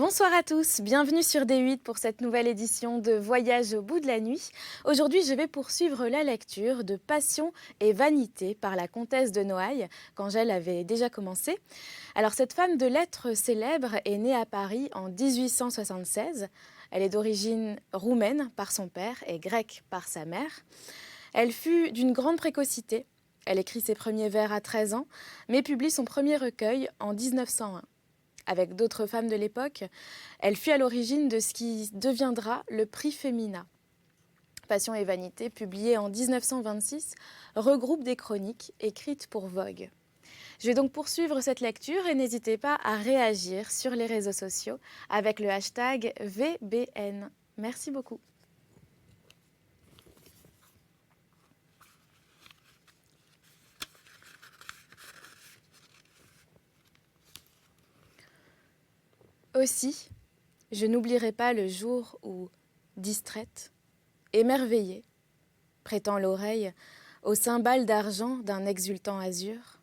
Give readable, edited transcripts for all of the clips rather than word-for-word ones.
Bonsoir à tous, bienvenue sur D8 pour cette nouvelle édition de Voyage au bout de la nuit. Aujourd'hui, je vais poursuivre la lecture de Passion et vanité par la comtesse de Noailles, qu'Angèle avait déjà commencé. Alors, cette femme de lettres célèbre est née à Paris en 1876. Elle est d'origine roumaine par son père et grecque par sa mère. Elle fut d'une grande précocité. Elle écrit ses premiers vers à 13 ans, mais publie son premier recueil en 1901. Avec d'autres femmes de l'époque, elle fut à l'origine de ce qui deviendra le prix Femina. Passion et vanité, publié en 1926, regroupe des chroniques écrites pour Vogue. Je vais donc poursuivre cette lecture et n'hésitez pas à réagir sur les réseaux sociaux avec le hashtag VBN. Merci beaucoup. Aussi, je n'oublierai pas le jour où, distraite, émerveillée, prêtant l'oreille aux cymbales d'argent d'un exultant azur,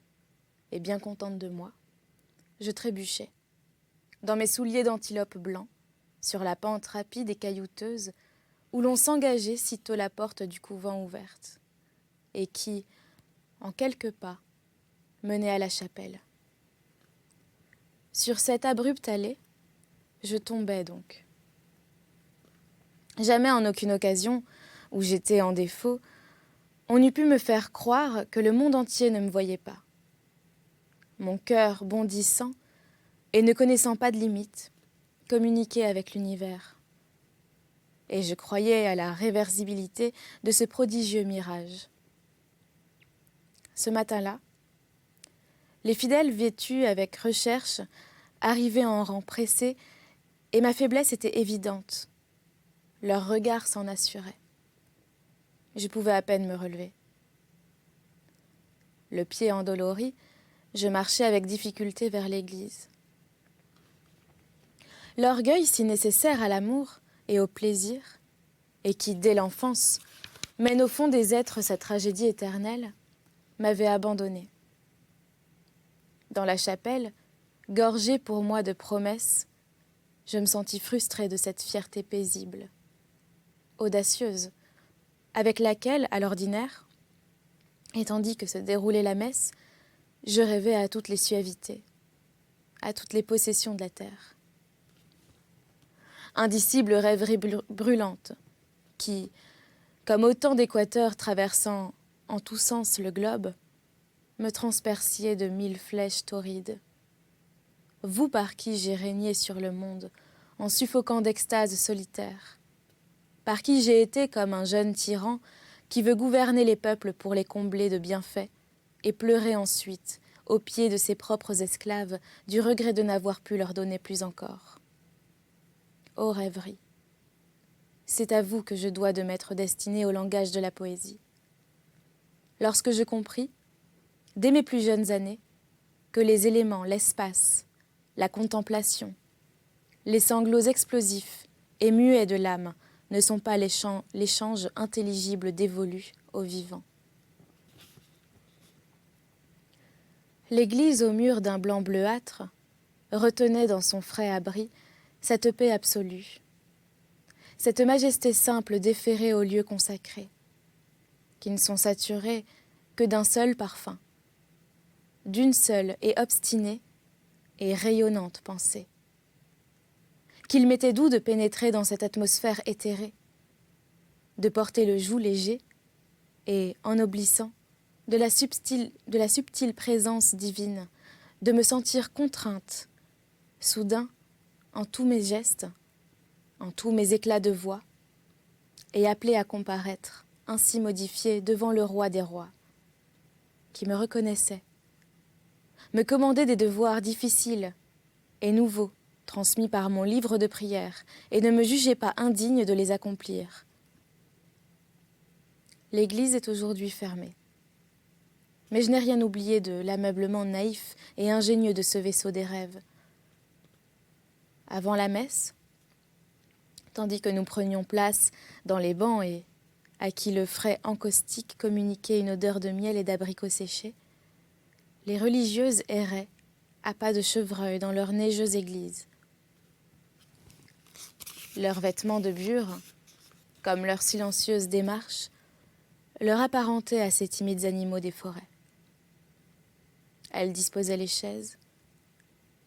et bien contente de moi, je trébuchais, dans mes souliers d'antilope blanc, sur la pente rapide et caillouteuse, où l'on s'engageait sitôt la porte du couvent ouverte, et qui, en quelques pas, menait à la chapelle. Sur cette abrupte allée, je tombais donc. Jamais en aucune occasion, où j'étais en défaut, on eût pu me faire croire que le monde entier ne me voyait pas. Mon cœur bondissant et ne connaissant pas de limite, communiquait avec l'univers. Et je croyais à la réversibilité de ce prodigieux mirage. Ce matin-là, les fidèles vêtus avec recherche arrivaient en rang pressé et ma faiblesse était évidente. Leur regard s'en assurait. Je pouvais à peine me relever. Le pied endolori, je marchais avec difficulté vers l'église. L'orgueil si nécessaire à l'amour et au plaisir, et qui, dès l'enfance, mène au fond des êtres sa tragédie éternelle, m'avait abandonnée. Dans la chapelle, gorgée pour moi de promesses, je me sentis frustrée de cette fierté paisible, audacieuse, avec laquelle, à l'ordinaire, et tandis que se déroulait la messe, je rêvais à toutes les suavités, à toutes les possessions de la terre. Indicible rêverie brûlante, qui, comme autant d'équateurs traversant en tous sens le globe, me transperciez de 1000 flèches torrides. Vous par qui j'ai régné sur le monde, en suffoquant d'extase solitaire, par qui j'ai été comme un jeune tyran qui veut gouverner les peuples pour les combler de bienfaits, et pleurer ensuite, aux pieds de ses propres esclaves, du regret de n'avoir pu leur donner plus encore. Ô rêverie, c'est à vous que je dois de m'être destinée au langage de la poésie. Lorsque je compris, dès mes plus jeunes années, que les éléments, l'espace, la contemplation, les sanglots explosifs et muets de l'âme ne sont pas l'échange intelligible dévolu au vivant. L'église aux murs d'un blanc bleuâtre retenait dans son frais abri cette paix absolue, cette majesté simple déférée aux lieux consacrés, qui ne sont saturés que d'un seul parfum, d'une seule et obstinée et rayonnante pensée. Qu'il m'était doux de pénétrer dans cette atmosphère éthérée, de porter le joug léger et, ennoblissant, de la subtile présence divine, de me sentir contrainte, soudain, en tous mes gestes, en tous mes éclats de voix, et appelée à comparaître, ainsi modifiée devant le roi des rois, qui me reconnaissait, me commandait des devoirs difficiles et nouveaux, transmis par mon livre de prières, et ne me jugeait pas indigne de les accomplir. L'église est aujourd'hui fermée. Mais je n'ai rien oublié de l'ameublement naïf et ingénieux de ce vaisseau des rêves. Avant la messe, tandis que nous prenions place dans les bancs et à qui le frais encaustique communiquait une odeur de miel et d'abricots séchés, les religieuses erraient, à pas de chevreuil, dans leur neigeuse église. Leurs vêtements de bure, comme leur silencieuse démarche, leur apparentaient à ces timides animaux des forêts. Elle disposait les chaises,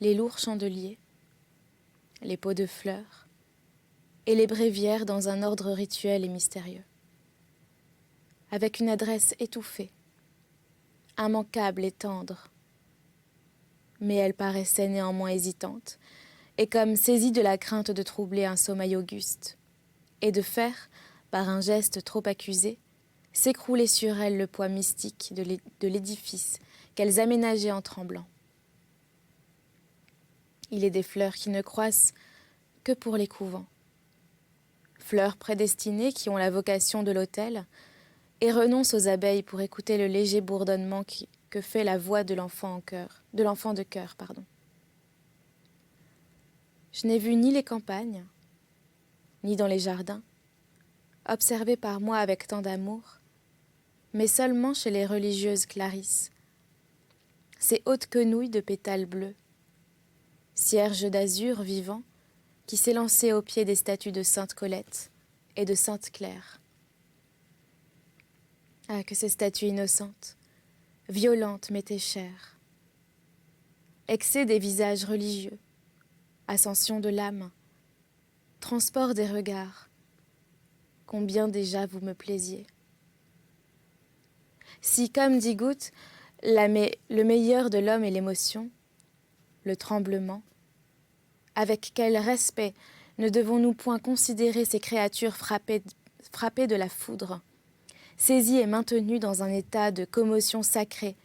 les lourds chandeliers, les pots de fleurs et les bréviaires dans un ordre rituel et mystérieux. Avec une adresse étouffée, immanquable et tendre. Mais elle paraissait néanmoins hésitante, et comme saisie de la crainte de troubler un sommeil auguste, et de faire, par un geste trop accusé, s'écrouler sur elle le poids mystique de l'édifice qu'elles aménageaient en tremblant. Il est des fleurs qui ne croissent que pour les couvents. Fleurs prédestinées qui ont la vocation de l'autel et renoncent aux abeilles pour écouter le léger bourdonnement que fait la voix de l'enfant de cœur. Je n'ai vu ni les campagnes, ni dans les jardins, observés par moi avec tant d'amour, mais seulement chez les religieuses Clarisses, ces hautes quenouilles de pétales bleus, cierges d'azur vivants qui s'élançaient au pied des statues de Sainte Colette et de Sainte Claire. Ah, que ces statues innocentes, violentes m'étaient chères. Excès des visages religieux, ascension de l'âme, transport des regards, combien déjà vous me plaisiez. Si, comme dit Goutte, le meilleur de l'homme est l'émotion, le tremblement, avec quel respect ne devons-nous point considérer ces créatures frappées de la foudre, saisies et maintenues dans un état de commotion sacrée,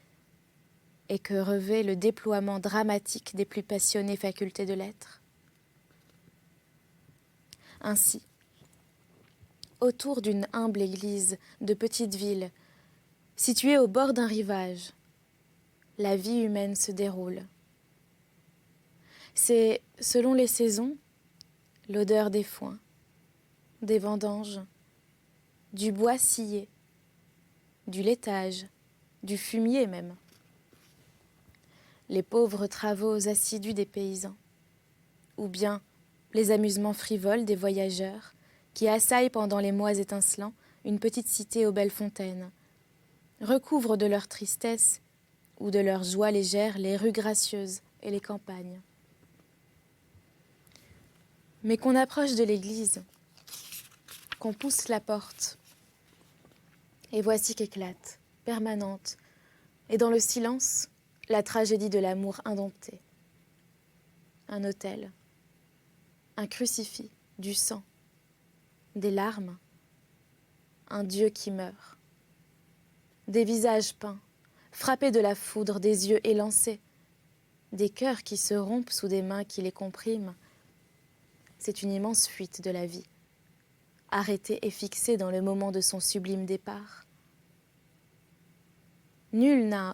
et que revêt le déploiement dramatique des plus passionnées facultés de l'être. Ainsi, autour d'une humble église de petite ville, située au bord d'un rivage, la vie humaine se déroule. C'est, selon les saisons, l'odeur des foins, des vendanges, du bois scié, du laitage, du fumier même. Les pauvres travaux assidus des paysans, ou bien les amusements frivoles des voyageurs qui assaillent pendant les mois étincelants une petite cité aux belles fontaines, recouvrent de leur tristesse ou de leur joie légère les rues gracieuses et les campagnes. Mais qu'on approche de l'église, qu'on pousse la porte, et voici qu'éclate, permanente, et dans le silence, la tragédie de l'amour indompté. Un autel, un crucifix, du sang, des larmes, un Dieu qui meurt. Des visages peints, frappés de la foudre, des yeux élancés, des cœurs qui se rompent sous des mains qui les compriment. C'est une immense fuite de la vie, arrêtée et fixée dans le moment de son sublime départ. Nul n'a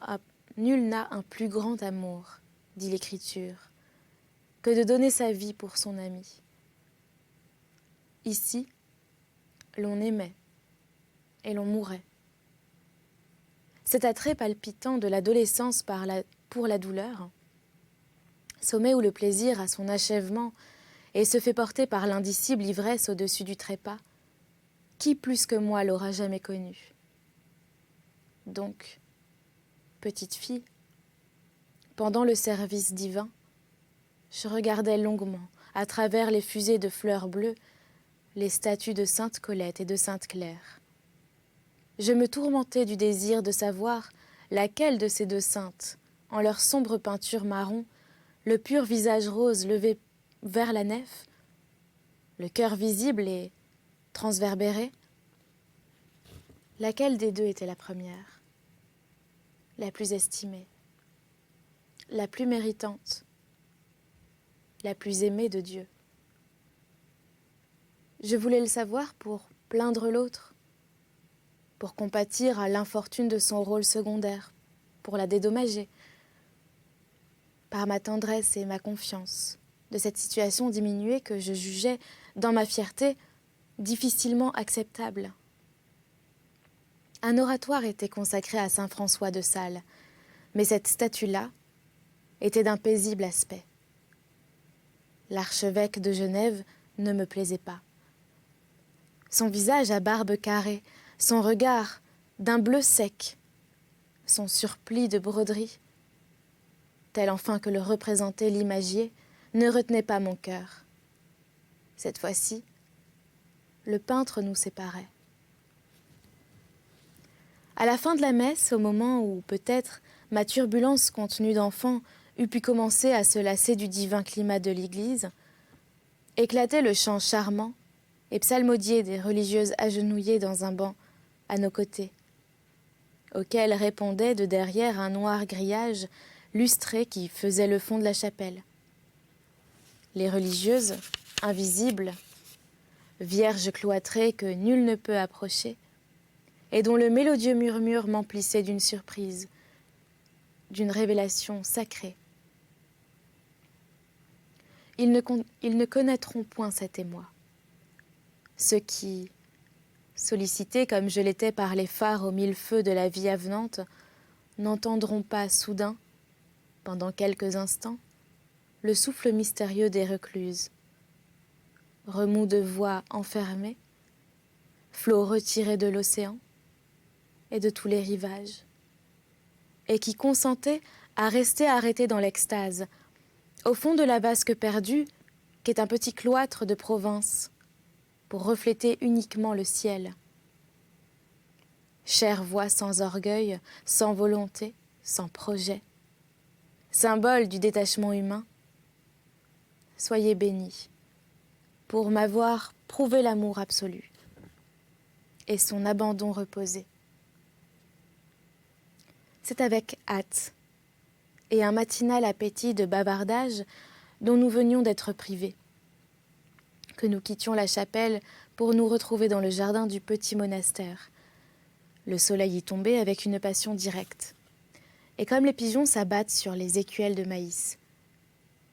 un plus grand amour, dit l'Écriture, que de donner sa vie pour son ami. Ici, l'on aimait et l'on mourait. Cet attrait palpitant de l'adolescence pour la douleur, sommet où le plaisir a son achèvement et se fait porter par l'indicible ivresse au-dessus du trépas, qui plus que moi l'aura jamais connu? Donc, petite fille, pendant le service divin, je regardais longuement, à travers les fusées de fleurs bleues, les statues de Sainte Colette et de Sainte Claire. Je me tourmentais du désir de savoir laquelle de ces deux saintes, en leur sombre peinture marron, le pur visage rose levé vers la nef, le cœur visible et transverbéré, laquelle des deux était la première, la plus estimée, la plus méritante, la plus aimée de Dieu. Je voulais le savoir pour plaindre l'autre, pour compatir à l'infortune de son rôle secondaire, pour la dédommager, par ma tendresse et ma confiance, de cette situation diminuée que je jugeais, dans ma fierté, difficilement acceptable. Un oratoire était consacré à saint François de Sales, mais cette statue-là était d'un paisible aspect. L'archevêque de Genève ne me plaisait pas. Son visage à barbe carrée, son regard d'un bleu sec, son surplis de broderie, tel enfin que le représentait l'imagier, ne retenait pas mon cœur. Cette fois-ci, le peintre nous séparait. À la fin de la messe, au moment où, peut-être, ma turbulence contenue d'enfant eût pu commencer à se lasser du divin climat de l'église, éclatait le chant charmant et psalmodié des religieuses agenouillées dans un banc à nos côtés, auquel répondait de derrière un noir grillage lustré qui faisait le fond de la chapelle. Les religieuses, invisibles, vierges cloîtrées que nul ne peut approcher, et dont le mélodieux murmure m'emplissait d'une surprise, d'une révélation sacrée. Ils ne connaîtront point cet émoi. Ceux qui, sollicités comme je l'étais par les phares aux mille feux de la vie avenante, n'entendront pas soudain, pendant quelques instants, le souffle mystérieux des recluses, remous de voix enfermées, flots retirés de l'océan et de tous les rivages, et qui consentaient à rester arrêtés dans l'extase, au fond de la vasque perdue, qu'est un petit cloître de province, pour refléter uniquement le ciel. Chère voix sans orgueil, sans volonté, sans projet, symbole du détachement humain, soyez bénis pour m'avoir prouvé l'amour absolu et son abandon reposé. C'est avec hâte et un matinal appétit de bavardage dont nous venions d'être privés que nous quittions la chapelle pour nous retrouver dans le jardin du petit monastère. Le soleil y tombait avec une passion directe. Et comme les pigeons s'abattent sur les écuelles de maïs,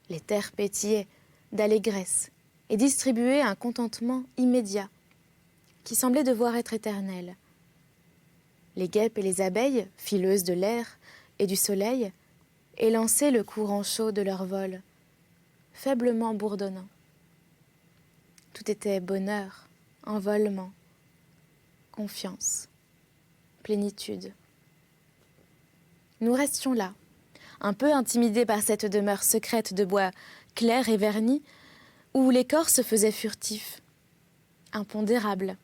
les terres pétillaient d'allégresse et distribuaient un contentement immédiat qui semblait devoir être éternel. Les guêpes et les abeilles, fileuses de l'air et du soleil, élançaient le courant chaud de leur vol, faiblement bourdonnant. Tout était bonheur, envolement, confiance, plénitude. Nous restions là, un peu intimidés par cette demeure secrète de bois clair et verni, où les corps se faisaient furtifs, impondérables.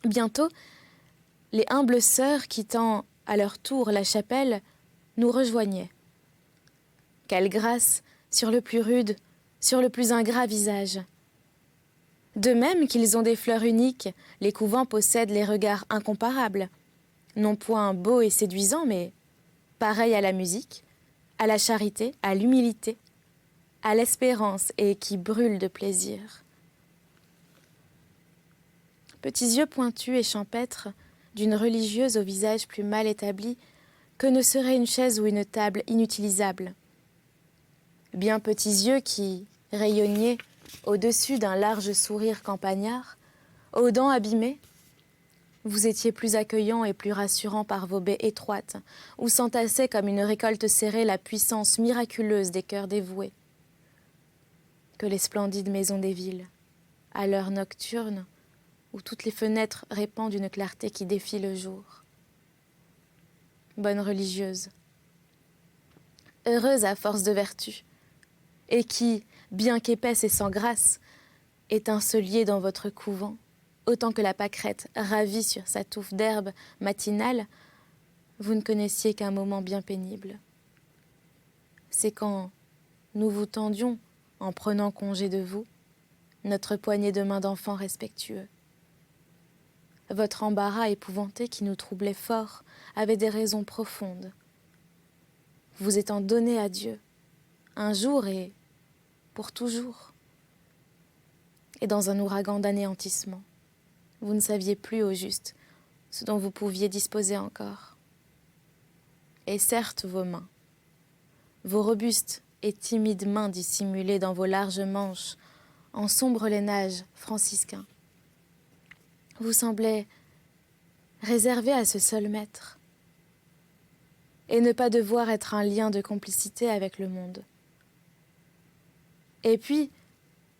Bientôt, les humbles sœurs quittant à leur tour la chapelle nous rejoignaient. Quelle grâce sur le plus rude, sur le plus ingrat visage! De même qu'ils ont des fleurs uniques, les couvents possèdent les regards incomparables, non point beaux et séduisants, mais pareils à la musique, à la charité, à l'humilité, à l'espérance et qui brûlent de plaisir. Petits yeux pointus et champêtres, d'une religieuse au visage plus mal établi que ne serait une chaise ou une table inutilisable. Bien petits yeux qui, rayonniers au-dessus d'un large sourire campagnard, aux dents abîmées, vous étiez plus accueillant et plus rassurant par vos baies étroites, où s'entassait comme une récolte serrée la puissance miraculeuse des cœurs dévoués, que les splendides maisons des villes, à l'heure nocturne, où toutes les fenêtres répandent une clarté qui défie le jour. Bonne religieuse, heureuse à force de vertu, et qui, bien qu'épaisse et sans grâce, étincelier dans votre couvent, autant que la pâquerette ravie sur sa touffe d'herbe matinale, vous ne connaissiez qu'un moment bien pénible. C'est quand nous vous tendions, en prenant congé de vous, notre poignée de main d'enfant respectueux. Votre embarras épouvanté qui nous troublait fort avait des raisons profondes. Vous étant donné à Dieu, un jour et pour toujours. Et dans un ouragan d'anéantissement, vous ne saviez plus au juste ce dont vous pouviez disposer encore. Et certes vos mains, vos robustes et timides mains dissimulées dans vos larges manches en sombre lainage franciscain, vous semblaient réservés à ce seul maître et ne pas devoir être un lien de complicité avec le monde. Et puis,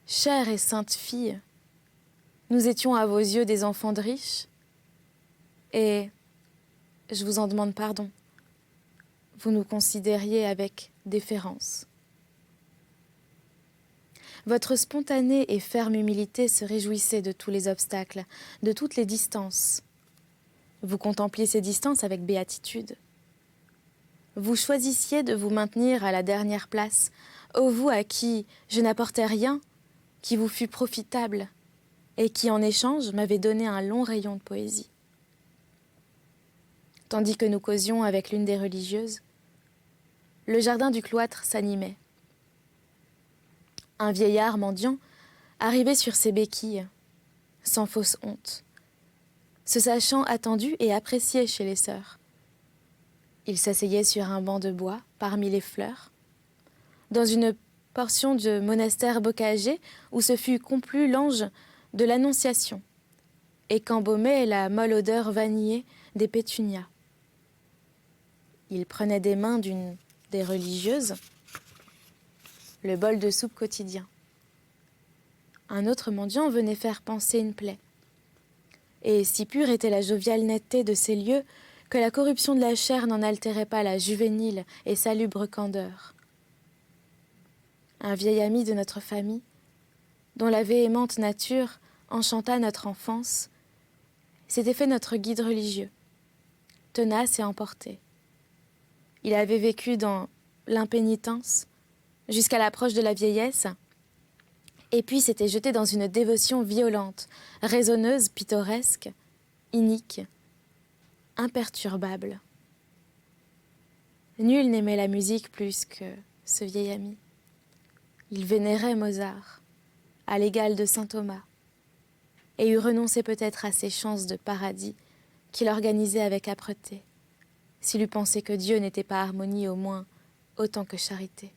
Chère et sainte fille, nous étions à vos yeux des enfants de riches, et, je vous en demande pardon, vous nous considériez avec déférence. Votre spontanée et ferme humilité se réjouissait de tous les obstacles, de toutes les distances. Vous contempliez ces distances avec béatitude. Vous choisissiez de vous maintenir à la dernière place, ô vous à qui je n'apportais rien, qui vous fut profitable, et qui en échange m'avait donné un long rayon de poésie. Tandis que nous causions avec l'une des religieuses, le jardin du cloître s'animait. Un vieillard mendiant arrivait sur ses béquilles, sans fausse honte, se sachant attendu et apprécié chez les sœurs. Il s'asseyait sur un banc de bois, parmi les fleurs, dans une portion de monastère bocager où se fut complu l'ange de l'Annonciation et qu'embaumait la molle odeur vanillée des pétunias. Il prenait des mains d'une des religieuses le bol de soupe quotidien. Un autre mendiant venait faire panser une plaie. Et si pure était la joviale netteté de ces lieux que la corruption de la chair n'en altérait pas la juvénile et salubre candeur. Un vieil ami de notre famille, dont la véhémente nature enchanta notre enfance, s'était fait notre guide religieux, tenace et emporté. Il avait vécu dans l'impénitence jusqu'à l'approche de la vieillesse, et puis s'était jeté dans une dévotion violente, raisonneuse, pittoresque, inique, imperturbable. Nul n'aimait la musique plus que ce vieil ami. Il vénérait Mozart, à l'égal de saint Thomas, et eût renoncé peut-être à ses chances de paradis qu'il organisait avec âpreté, s'il eût pensé que Dieu n'était pas harmonie au moins autant que charité.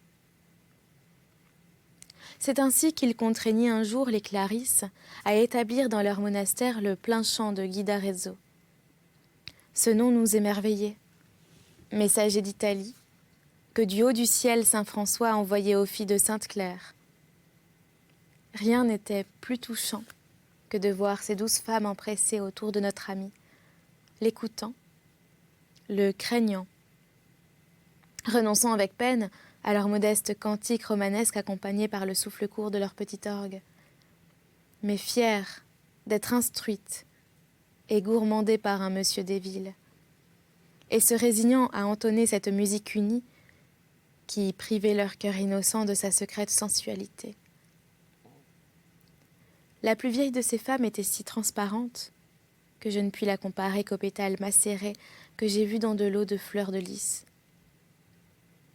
C'est ainsi qu'il contraignit un jour les Clarisses à établir dans leur monastère le plein chant de Guy d'Arezzo. Ce nom nous émerveillait. Messager d'Italie, que du haut du ciel saint François envoyait aux filles de Sainte-Claire. Rien n'était plus touchant que de voir ces douces femmes empressées autour de notre ami, l'écoutant, le craignant, renonçant avec peine à leur modeste cantique romanesque accompagnée par le souffle court de leur petit orgue, mais fières d'être instruites et gourmandées par un monsieur des villes, et se résignant à entonner cette musique unie qui privait leur cœur innocent de sa secrète sensualité. La plus vieille de ces femmes était si transparente que je ne puis la comparer qu'aux pétales macérés que j'ai vus dans de l'eau de fleurs de lys.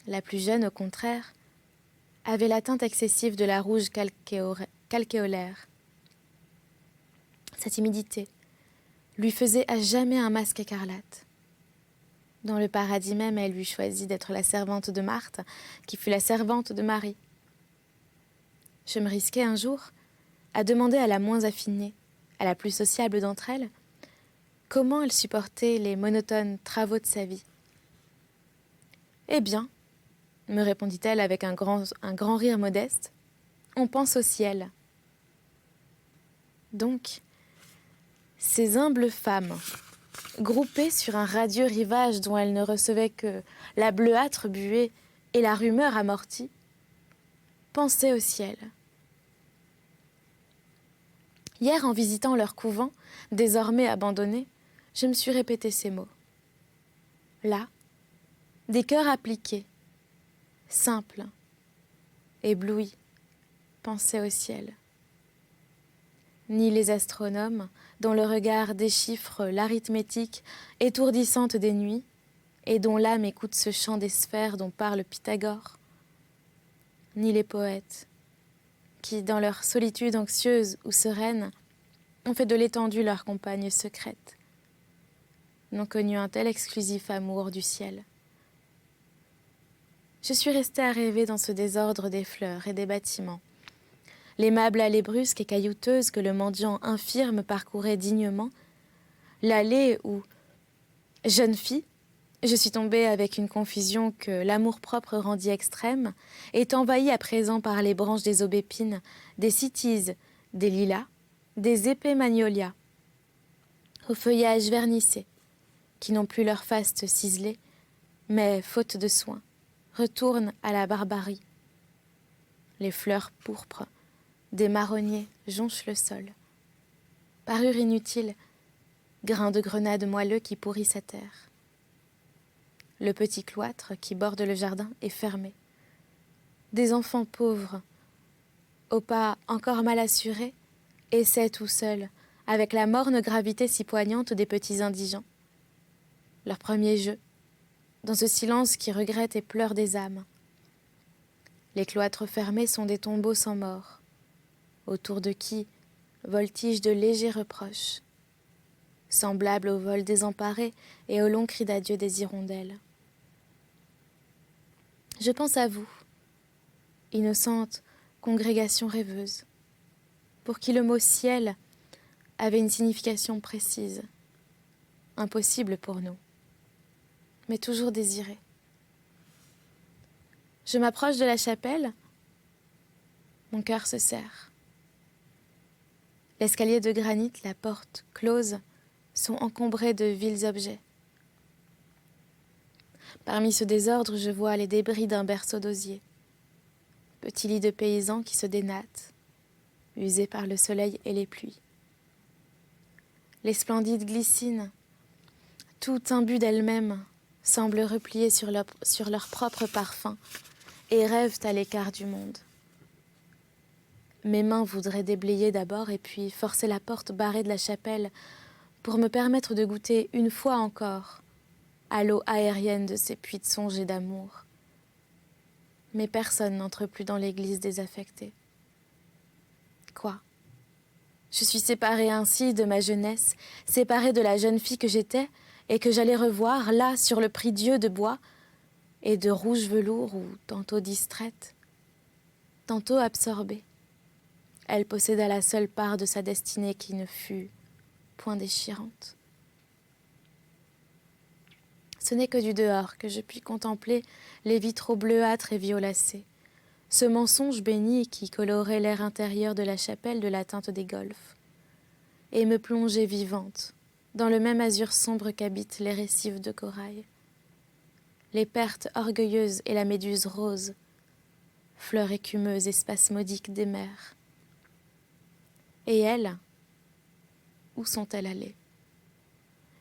La plus jeune, au contraire, avait la teinte excessive de la rouge calcéolaire. Sa timidité lui faisait à jamais un masque écarlate. Dans le paradis même, elle lui choisit d'être la servante de Marthe, qui fut la servante de Marie. Je me risquai un jour à demander à la moins affinée, à la plus sociable d'entre elles, comment elle supportait les monotones travaux de sa vie. « Eh bien, me répondit-elle avec un grand rire modeste, on pense au ciel. » Donc, ces humbles femmes, groupées sur un radieux rivage dont elles ne recevaient que la bleuâtre buée et la rumeur amortie, pensaient au ciel. Hier, en visitant leur couvent, désormais abandonné, je me suis répété ces mots. Là, des cœurs appliqués, simples, éblouis, pensaient au ciel. Ni les astronomes, dont le regard déchiffre l'arithmétique étourdissante des nuits, et dont l'âme écoute ce chant des sphères dont parle Pythagore, ni les poètes, qui, dans leur solitude anxieuse ou sereine, ont fait de l'étendue leur compagne secrète, n'ont connu un tel exclusif amour du ciel. Je suis restée à rêver dans ce désordre des fleurs et des bâtiments, l'aimable allée brusque et caillouteuse que le mendiant infirme parcourait dignement, l'allée où, jeune fille, Je suis tombée avec une confusion que l'amour-propre rendit extrême, est envahie à présent par les branches des aubépines, des cytises, des lilas, des épais magnolias, au feuillage vernissé, qui n'ont plus leur faste ciselée, mais, faute de soin, retournent à la barbarie. Les fleurs pourpres des marronniers jonchent le sol. Parure inutile, grain de grenade moelleux qui pourrissent à terre. Le petit cloître qui borde le jardin est fermé. Des enfants pauvres, aux pas encore mal assurés, essaient tout seuls, avec la morne gravité si poignante des petits indigents. Leur premier jeu, dans ce silence qui regrette et pleure des âmes. Les cloîtres fermés sont des tombeaux sans mort, autour de qui voltigent de légers reproches, semblables au vol désemparé et au long cri d'adieu des hirondelles. Je pense à vous, innocente congrégation rêveuse, pour qui le mot ciel avait une signification précise, impossible pour nous, mais toujours désirée. Je m'approche de la chapelle, mon cœur se serre. L'escalier de granit, la porte close, sont encombrés de vils objets. Parmi ce désordre, je vois les débris d'un berceau d'osier, petit lit de paysan qui se dénate, usé par le soleil et les pluies. Les splendides glycines, tout imbues d'elles-mêmes, semblent repliées sur leur propre parfum et rêvent à l'écart du monde. Mes mains voudraient déblayer d'abord et puis forcer la porte barrée de la chapelle pour me permettre de goûter une fois encore à l'eau aérienne de ces puits de songe et d'amour. Mais personne n'entre plus dans l'église désaffectée. Quoi ? Je suis séparée ainsi de ma jeunesse, séparée de la jeune fille que j'étais et que j'allais revoir là sur le prie-dieu de bois et de rouge velours où, tantôt distraite, tantôt absorbée, elle posséda la seule part de sa destinée qui ne fut point déchirante. Ce n'est que du dehors que je puis contempler les vitraux bleuâtres et violacés, ce mensonge béni qui colorait l'air intérieur de la chapelle de la teinte des golfes, et me plonger vivante dans le même azur sombre qu'habitent les récifs de corail. Les pertes orgueilleuses et la méduse rose, fleurs écumeuses et spasmodiques des mers. Et elles, où sont-elles allées ?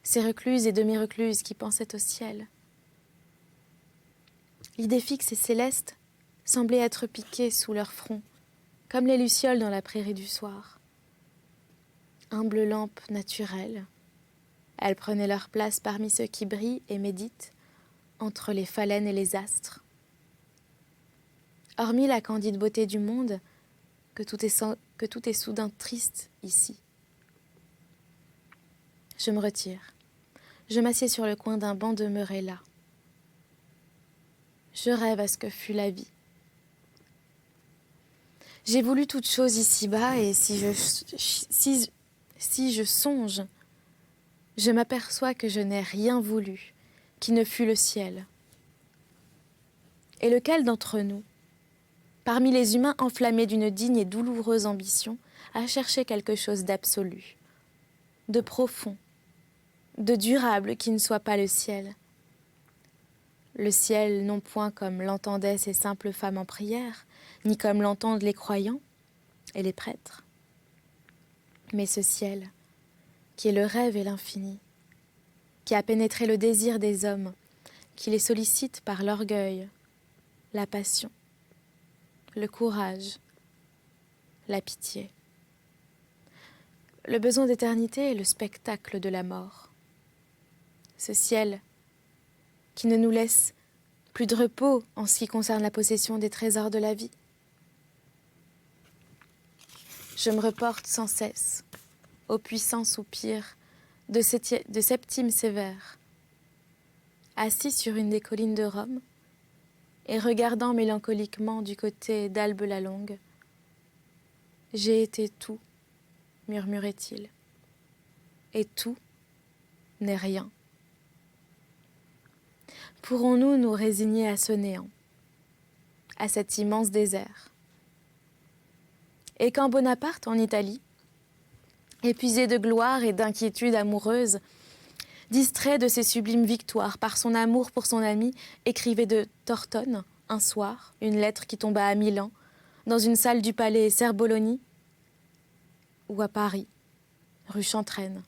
Ces recluses et demi-recluses qui pensaient au ciel. L'idée fixe et céleste semblait être piquée sous leur front, comme les lucioles dans la prairie du soir. Humbles lampes naturelles, elles prenaient leur place parmi ceux qui brillent et méditent entre les phalènes et les astres. Hormis la candide beauté du monde, que tout est soudain triste ici. Je me retire. Je m'assieds sur le coin d'un banc demeuré là. Je rêve à ce que fut la vie. J'ai voulu toute chose ici-bas et si je songe, je m'aperçois que je n'ai rien voulu, qui ne fût le ciel. Et lequel d'entre nous, parmi les humains enflammés d'une digne et douloureuse ambition, a cherché quelque chose d'absolu, de profond, de durable qui ne soit pas le ciel. Le ciel non point comme l'entendaient ces simples femmes en prière, ni comme l'entendent les croyants et les prêtres, mais ce ciel qui est le rêve et l'infini, qui a pénétré le désir des hommes, qui les sollicite par l'orgueil, la passion, le courage, la pitié. Le besoin d'éternité est le spectacle de la mort. Ce ciel qui ne nous laisse plus de repos en ce qui concerne la possession des trésors de la vie. Je me reporte sans cesse au puissant soupir de Septime Sévère, assis sur une des collines de Rome et regardant mélancoliquement du côté d'Albe la Longue. « J'ai été tout, murmurait-il, et tout n'est rien. » pourrons-nous nous résigner à ce néant, à cet immense désert? Et quand Bonaparte, en Italie, épuisé de gloire et d'inquiétude amoureuse, distrait de ses sublimes victoires par son amour pour son ami, écrivait de Tortone, un soir, une lettre qui tomba à Milan, dans une salle du palais Serbolonie, ou à Paris, rue Chantraine,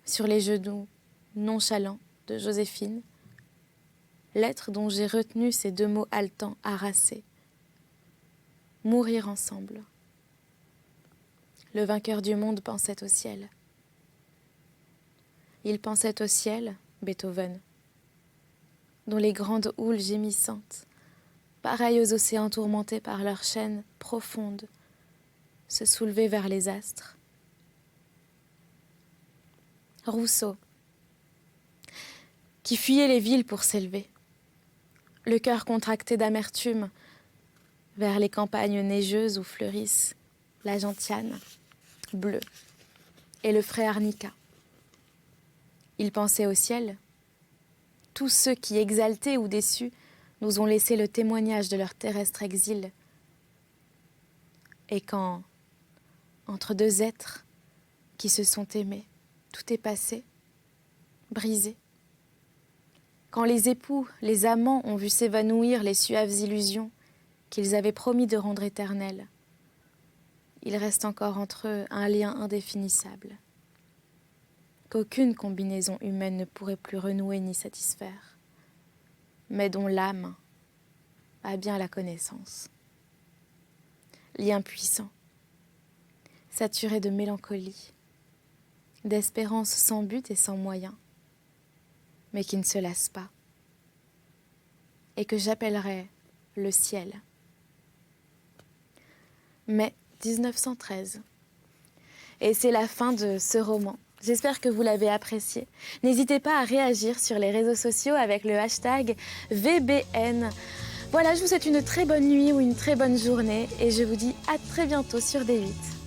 sur les genoux nonchalants de Joséphine, lettre dont j'ai retenu ces deux mots haletants, harassés. Mourir ensemble. Le vainqueur du monde pensait au ciel. Il pensait au ciel, Beethoven, dont les grandes houles gémissantes, pareilles aux océans tourmentés par leurs chaînes profondes, se soulevaient vers les astres. Rousseau, qui fuyait les villes pour s'élever, le cœur contracté d'amertume, vers les campagnes neigeuses où fleurissent la gentiane bleue et le frais arnica. Il pensait au ciel. Tous ceux qui, exaltés ou déçus, nous ont laissé le témoignage de leur terrestre exil. Et quand, entre deux êtres qui se sont aimés, tout est passé, brisé. Quand les époux, les amants ont vu s'évanouir les suaves illusions qu'ils avaient promis de rendre éternelles, il reste encore entre eux un lien indéfinissable, qu'aucune combinaison humaine ne pourrait plus renouer ni satisfaire, mais dont l'âme a bien la connaissance. Lien puissant, saturé de mélancolie, d'espérance sans but et sans moyen, mais qui ne se lasse pas, et que j'appellerais le ciel. Mai 1913. Et c'est la fin de ce roman. J'espère que vous l'avez apprécié. N'hésitez pas à réagir sur les réseaux sociaux avec le hashtag VBN. Voilà, je vous souhaite une très bonne nuit ou une très bonne journée et je vous dis à très bientôt sur D8.